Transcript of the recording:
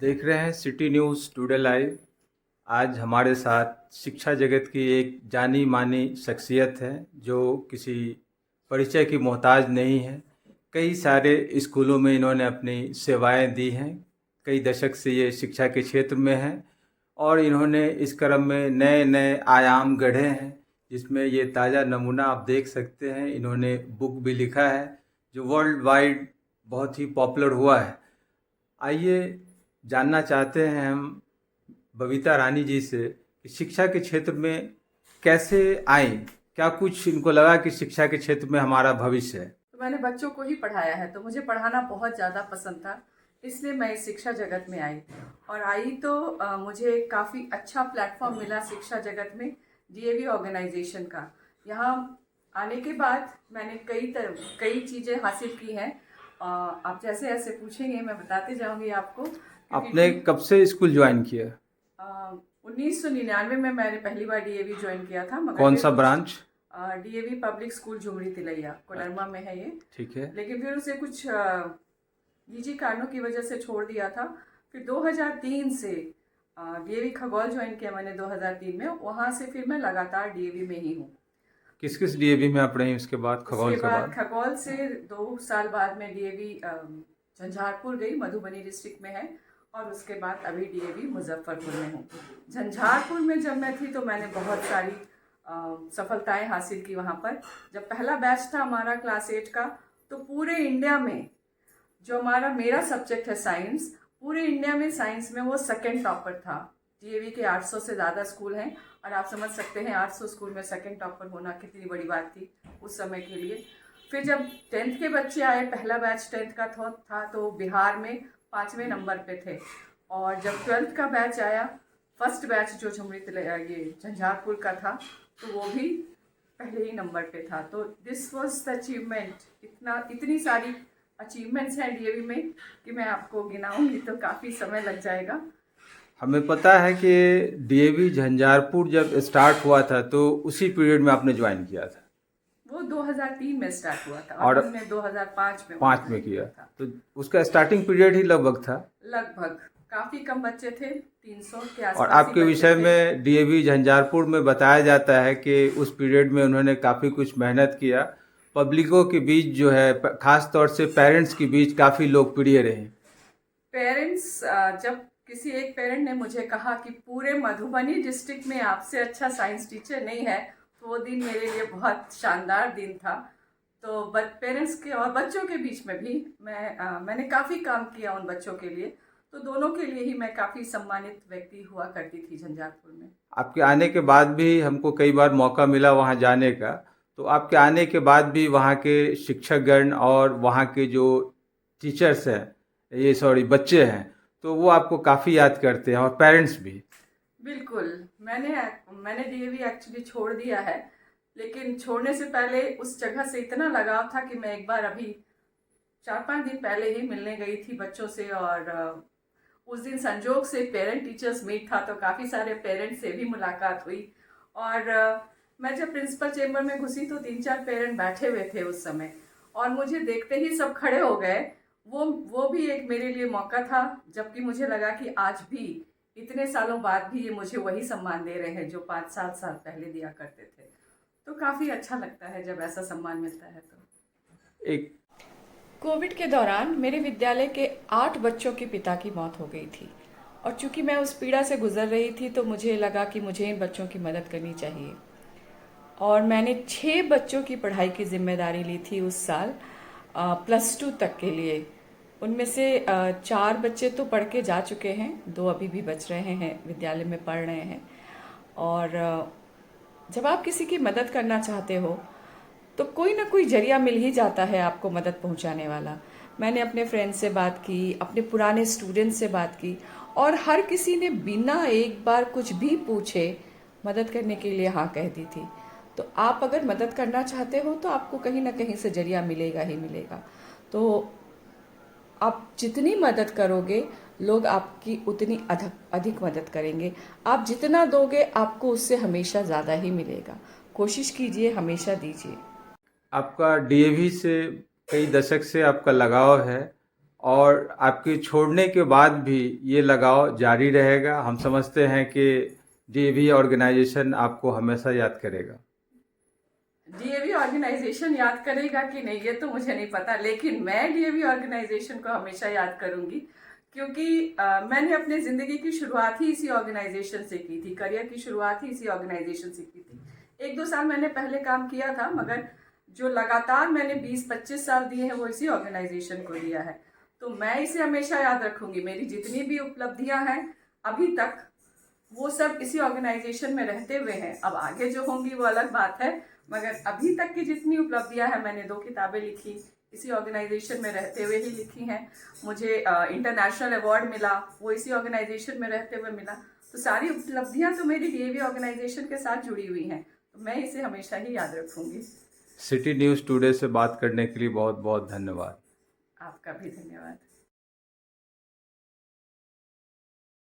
देख रहे हैं सिटी न्यूज़ टुडे लाइव। आज हमारे साथ शिक्षा जगत की एक जानी मानी शख्सियत है जो किसी परिचय की मोहताज नहीं है। कई सारे स्कूलों में इन्होंने अपनी सेवाएं दी हैं। कई दशक से ये शिक्षा के क्षेत्र में हैं और इन्होंने इस क्रम में नए नए आयाम गढ़े हैं, जिसमें ये ताज़ा नमूना आप देख सकते हैं। इन्होंने बुक भी लिखा है जो वर्ल्ड वाइड बहुत ही पॉपुलर हुआ है। आइए जानना चाहते हैं हम बबीता रानी जी से कि शिक्षा के क्षेत्र में कैसे आए, क्या कुछ इनको लगा कि शिक्षा के क्षेत्र में हमारा भविष्य है। तो मैंने बच्चों को ही पढ़ाया है, तो मुझे पढ़ाना बहुत ज़्यादा पसंद था। इसलिए मैं इस शिक्षा जगत में आई और आई तो मुझे काफ़ी अच्छा प्लेटफॉर्म मिला शिक्षा जगत में, डीएवी ऑर्गेनाइजेशन का। यहाँ आने के बाद मैंने कई चीज़ें हासिल की हैं। आप जैसे जैसे पूछेंगे मैं बताते जाऊंगी आपको, क्योंकि आपने कब से स्कूल ज्वाइन किया? 1999 में मैंने पहली बार डीएवी ज्वाइन किया था, मगर कौन फिर सा कुछ branch? DAV public school Jhumri Telaiya Koderma में है ये। ठीक है। लेकिन फिर उसे कुछ निजी कारणों की वजह से छोड़ दिया था। फिर 2003 से डीएवी खगौल ज्वाइन किया मैंने 2003 में। वहाँ से फिर मैं लगातार डीएवी में ही हूँ। किस किस डीएवी में आप रही उसके बाद, उसके खगौल के बाद बाद? खगौल से 2 साल बाद मैं डीएवी झंझारपुर गई, मधुबनी डिस्ट्रिक्ट में है। और उसके बाद अभी डीएवी मुजफ्फरपुर में हूँ। झंझारपुर में जब मैं थी तो मैंने बहुत सारी सफलताएं हासिल की वहाँ पर। जब पहला बैच था हमारा क्लास 8 का, तो पूरे इंडिया में जो मेरा सब्जेक्ट है साइंस, पूरे इंडिया में साइंस में वो सेकंड टॉपर था। डीएवी के 800 से ज़्यादा स्कूल हैं और आप समझ सकते हैं 800 स्कूल में सेकंड टॉपर होना कितनी बड़ी बात थी उस समय के लिए। फिर जब 10th के बच्चे आए, पहला बैच 10th का था तो बिहार में 5वें नंबर पे थे। और जब 12th का बैच आया, फर्स्ट बैच जो ये झंझारपुर का था, तो वो भी पहले ही नंबर पे था। तो दिस वाज द अचीवमेंट। इतनी सारी अचीवमेंट्स हैं डीएवी में कि मैं आपको गिनाऊंगी तो काफ़ी समय लग जाएगा। हमें पता है कि डीएवी झंझारपुर जब स्टार्ट हुआ था तो उसी पीरियड में आपने ज्वाइन किया था। वो 2003 में स्टार्ट हुआ था और और हमने 2005 में वहाँ 5 में ज्वाइन किया, किया था। तो उसका स्टार्टिंग पीरियड ही लगभग था। लगभग काफ़ी कम बच्चे थे, 300 के और आसपास ही आपके बच्चे विषय थे। में डीएवी झंझारपुर में बताया जाता है कि उस पीरियड में उन्होंने काफ़ी कुछ मेहनत किया। पब्लिकों के बीच जो है, खास तौर से पेरेंट्स के बीच काफ़ी लोकप्रिय रहे। पेरेंट्स, जब किसी एक पेरेंट ने मुझे कहा कि पूरे मधुबनी डिस्ट्रिक्ट में आपसे अच्छा साइंस टीचर नहीं है, तो वो दिन मेरे लिए बहुत शानदार दिन था। तो पेरेंट्स के और बच्चों के बीच में भी मैंने काफ़ी काम किया उन बच्चों के लिए। तो दोनों के लिए ही मैं काफ़ी सम्मानित व्यक्ति हुआ करती थी झंझारपुर में। आपके आने के बाद भी हमको कई बार मौका मिला वहाँ जाने का, तो आपके आने के बाद भी वहाँ के शिक्षकगण और वहाँ के जो टीचर्स हैं, ये सॉरी बच्चे हैं, तो वो आपको काफ़ी याद करते हैं और पेरेंट्स भी। बिल्कुल। मैंने मैंने डीएवी एक्चुअली छोड़ दिया है, लेकिन छोड़ने से पहले उस जगह से इतना लगाव था कि मैं एक बार अभी 4-5 दिन पहले ही मिलने गई थी बच्चों से। और उस दिन संजोग से पेरेंट टीचर्स मीट था, तो काफ़ी सारे पेरेंट्स से भी मुलाकात हुई। और मैं जब प्रिंसिपल चेम्बर में घुसी तो 3-4 पेरेंट बैठे हुए थे उस समय, और मुझे देखते ही सब खड़े हो गए। वो भी एक मेरे लिए मौका था, जबकि मुझे लगा कि आज भी इतने सालों बाद भी ये मुझे वही सम्मान दे रहे हैं जो 5-7 साल पहले दिया करते थे। तो काफ़ी अच्छा लगता है जब ऐसा सम्मान मिलता है। तो एक कोविड के दौरान मेरे विद्यालय के 8 बच्चों के पिता की मौत हो गई थी, और चूंकि मैं उस पीड़ा से गुजर रही थी तो मुझे लगा कि मुझे इन बच्चों की मदद करनी चाहिए। और मैंने 6 बच्चों की पढ़ाई की जिम्मेदारी ली थी उस साल, +2 तक के लिए। उनमें से 4 बच्चे तो पढ़ के जा चुके हैं, 2 अभी भी बच रहे हैं, विद्यालय में पढ़ रहे हैं। और जब आप किसी की मदद करना चाहते हो तो कोई ना कोई जरिया मिल ही जाता है आपको मदद पहुंचाने वाला। मैंने अपने फ्रेंड से बात की, अपने पुराने स्टूडेंट से बात की, और हर किसी ने बिना एक बार कुछ भी पूछे मदद करने के लिए हाँ कह दी थी। तो आप अगर मदद करना चाहते हो तो आपको कहीं ना कहीं से जरिया मिलेगा ही मिलेगा। तो आप जितनी मदद करोगे, लोग आपकी उतनी अधिक मदद करेंगे। आप जितना दोगे आपको उससे हमेशा ज़्यादा ही मिलेगा। कोशिश कीजिए, हमेशा दीजिए। आपका डीएवी से कई दशक से आपका लगाव है। और आपके छोड़ने के बाद भी ये लगाव जारी रहेगा। हम समझते हैं कि डीएवी ऑर्गेनाइजेशन आपको हमेशा याद करेगा। डीएवी ऑर्गेनाइजेशन याद करेगा कि नहीं ये तो मुझे नहीं पता, लेकिन मैं डीएवी ऑर्गेनाइजेशन को हमेशा याद करूंगी, क्योंकि मैंने अपने ज़िंदगी की शुरुआत ही इसी ऑर्गेनाइजेशन से की थी, करियर की शुरुआत ही इसी ऑर्गेनाइजेशन से की थी। 1-2 साल मैंने पहले काम किया था, मगर जो लगातार मैंने 20-25 साल दिए हैं वो इसी ऑर्गेनाइजेशन को दिया है। तो मैं इसे हमेशा याद रखूंगी। मेरी जितनी भी उपलब्धियां हैं अभी तक, वो सब इसी ऑर्गेनाइजेशन में रहते हुए हैं। अब आगे जो होंगी वो अलग बात है, मगर अभी तक की जितनी उपलब्धियां हैं, मैंने 2 किताबें लिखी, इसी ऑर्गेनाइजेशन में रहते हुए ही लिखी हैं। मुझे इंटरनेशनल अवार्ड मिला, वो इसी ऑर्गेनाइजेशन में रहते हुए मिला। तो सारी उपलब्धियां तो मेरी डीएवी ऑर्गेनाइजेशन के साथ जुड़ी हुई हैं, तो मैं इसे हमेशा ही याद रखूंगी। सिटी न्यूज़ टुडे से बात करने के लिए बहुत बहुत धन्यवाद। आपका भी धन्यवाद।